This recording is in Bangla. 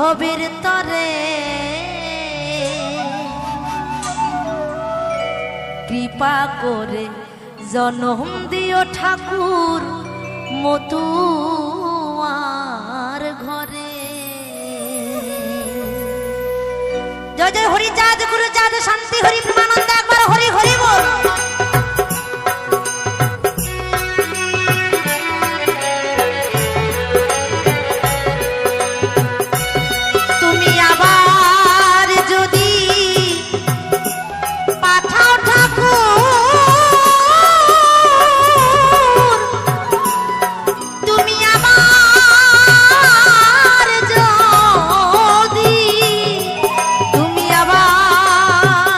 ভবের তরে কৃপা করে জনম দিও ঠাকুর মতুয়ার ঘরে। জয় জয় হরি চাঁদ গুরু চাঁদ।